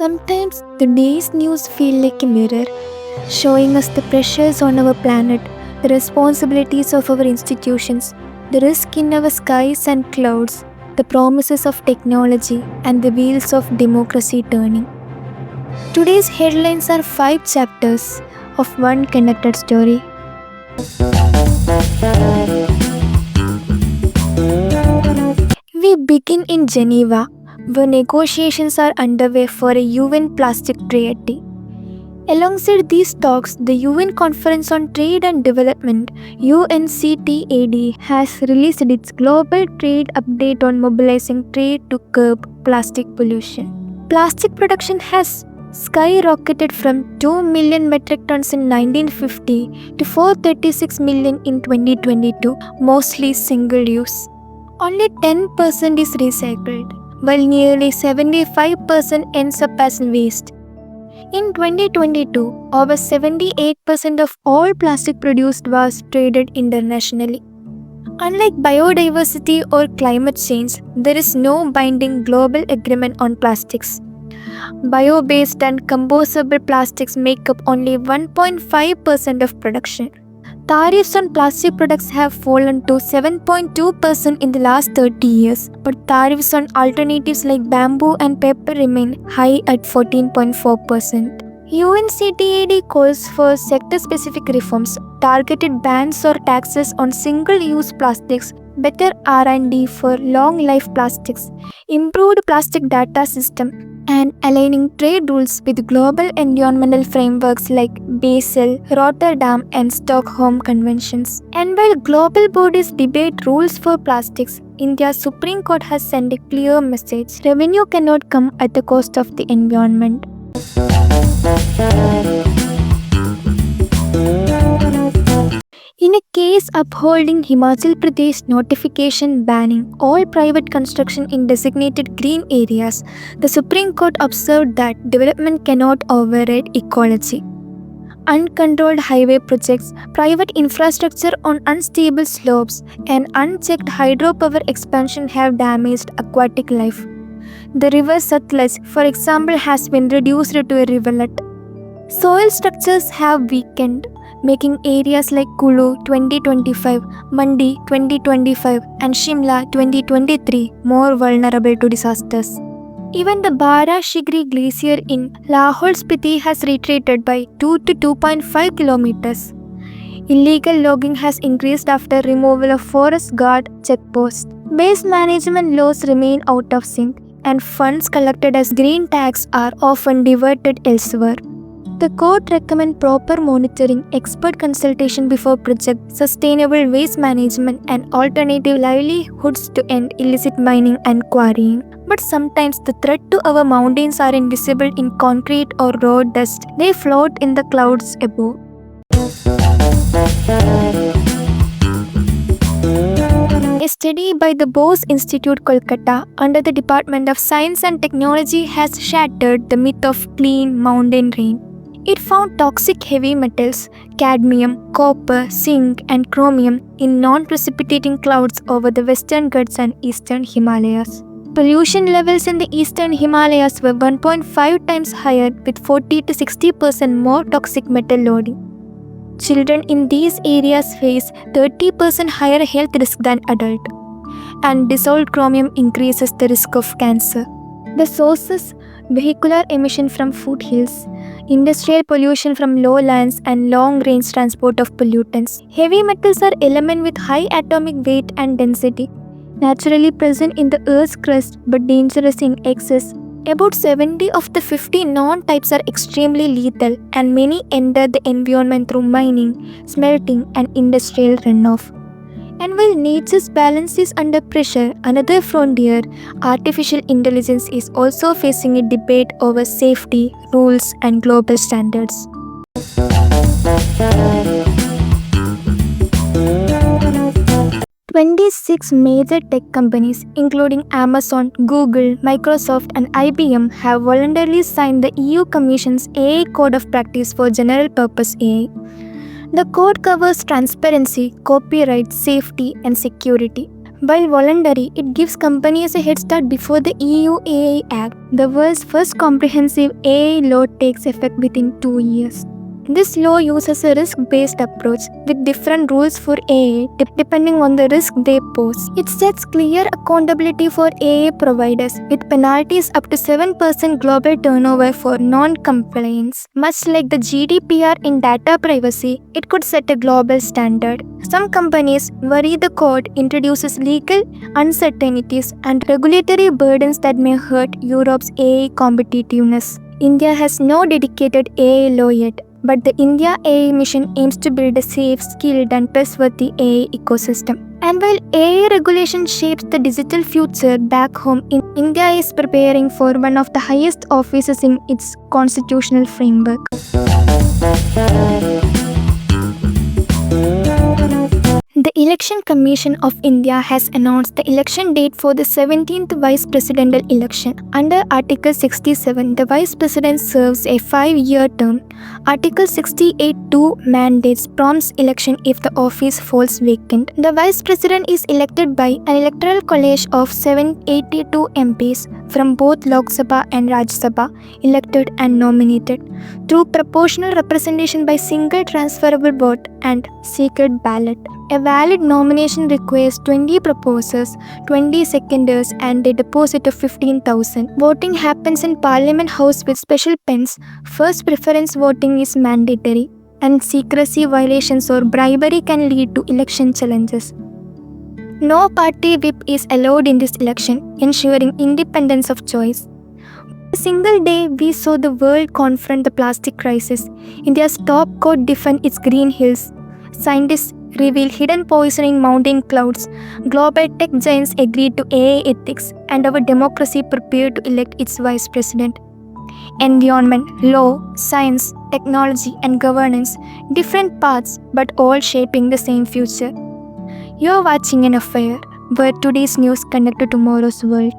Sometimes the day's news feel like a mirror, showing us the pressures on our planet, the responsibilities of our institutions, the risk in our skies and clouds, the promises of technology, and the wheels of democracy turning. Today's headlines are five chapters of one connected story. We begin in Geneva, where negotiations are underway for a UN plastic treaty. Alongside these talks, the UN Conference on Trade and Development (UNCTAD) has released its global trade update on mobilizing trade to curb plastic pollution. Plastic production has skyrocketed from 2 million metric tons in 1950 to 436 million in 2022, mostly single use. Only 10% is recycled, while nearly 75% ends up as waste. In 2022, over 78% of all plastic produced was traded internationally. Unlike biodiversity or climate change, there is no binding global agreement on plastics. Bio-based and compostable plastics make up only 1.5% of production. Tariffs on plastic products have fallen to 7.2% in the last 30 years, but tariffs on alternatives like bamboo and paper remain high at 14.4%. UNCTAD calls for sector-specific reforms, targeted bans or taxes on single-use plastics, better R&D for long-life plastics, improved plastic data system, and aligning trade rules with global environmental frameworks like Basel, Rotterdam, and Stockholm Conventions. And while global bodies debate rules for plastics, India's Supreme Court has sent a clear message: revenue cannot come at the cost of the environment. In a case upholding Himachal Pradesh notification banning all private construction in designated green areas, the Supreme Court observed that development cannot override ecology. Uncontrolled highway projects, private infrastructure on unstable slopes, and unchecked hydropower expansion have damaged aquatic life. The river Satluj, for example, has been reduced to a rivulet. Soil structures have weakened, making areas like Kulu 2025, Mandi 2025, and Shimla 2023 more vulnerable to disasters. Even the Bara Shigri Glacier in Lahore Spiti has retreated by 2 to 2.5 kilometers. Illegal logging has increased after removal of forest guard checkposts. Waste management laws remain out of sync, and funds collected as green tax are often diverted elsewhere. The court recommends proper monitoring, expert consultation before project, sustainable waste management, and alternative livelihoods to end illicit mining and quarrying. But sometimes the threat to our mountains are invisible in concrete or road dust. They float in the clouds above. A study by the Bose Institute, Kolkata, under the Department of Science and Technology has shattered the myth of clean mountain rain. It found toxic heavy metals, cadmium, copper, zinc, and chromium in non-precipitating clouds over the western Ghats and eastern Himalayas. Pollution levels in the eastern Himalayas were 1.5 times higher, with 40 to 60% more toxic metal loading. Children in these areas face 30% higher health risk than adults, and dissolved chromium increases the risk of cancer. The sources: vehicular emission from foothills, industrial pollution from lowlands, and long-range transport of pollutants. Heavy metals are elements with high atomic weight and density, naturally present in the Earth's crust but dangerous in excess. About 70 of the 50 known types are extremely lethal, and many enter the environment through mining, smelting, and industrial runoff. And while nature's balance is under pressure, another frontier, artificial intelligence, is also facing a debate over safety, rules, and global standards. 26 major tech companies, including Amazon, Google, Microsoft, and IBM, have voluntarily signed the EU Commission's AI Code of Practice for General Purpose AI. The code covers transparency, copyright, safety, and security. While voluntary, it gives companies a head start before the EU AI Act. The world's first comprehensive AI law takes effect within 2 years. This law uses a risk-based approach with different rules for AI depending on the risk they pose. It sets clear accountability for AI providers with penalties up to 7% global turnover for non-compliance. Much like the GDPR in data privacy, it could set a global standard. Some companies worry the code introduces legal uncertainties and regulatory burdens that may hurt Europe's AI competitiveness. India has no dedicated AI law yet, but the India AI mission aims to build a safe, skilled, and trustworthy AI ecosystem. And while AI regulation shapes the digital future back home, India is preparing for one of the highest offices in its constitutional framework. The Election Commission of India has announced the election date for the 17th Vice Presidential election. Under Article 67, the Vice President serves a 5-year term. Article 68(2) mandates prompt election if the office falls vacant. The Vice President is elected by an electoral college of 782 MPs from both Lok Sabha and Rajya Sabha, elected and nominated, through proportional representation by single transferable vote and secret ballot. A valid nomination requires 20 proposers, 20 seconders, and a deposit of 15,000. Voting happens in Parliament House with special pens. First preference voting is mandatory, and secrecy violations or bribery can lead to election challenges. No party whip is allowed in this election, ensuring independence of choice. A single day, we saw the world confront the plastic crisis. India's top court defend its green hills. Scientists reveal hidden poison in mountain clouds. Global tech giants agreed to AI ethics, and our democracy prepared to elect its vice president. Environment, law, science, technology, and governance, different paths, but all shaping the same future. You're watching an affair where today's news connect to tomorrow's world.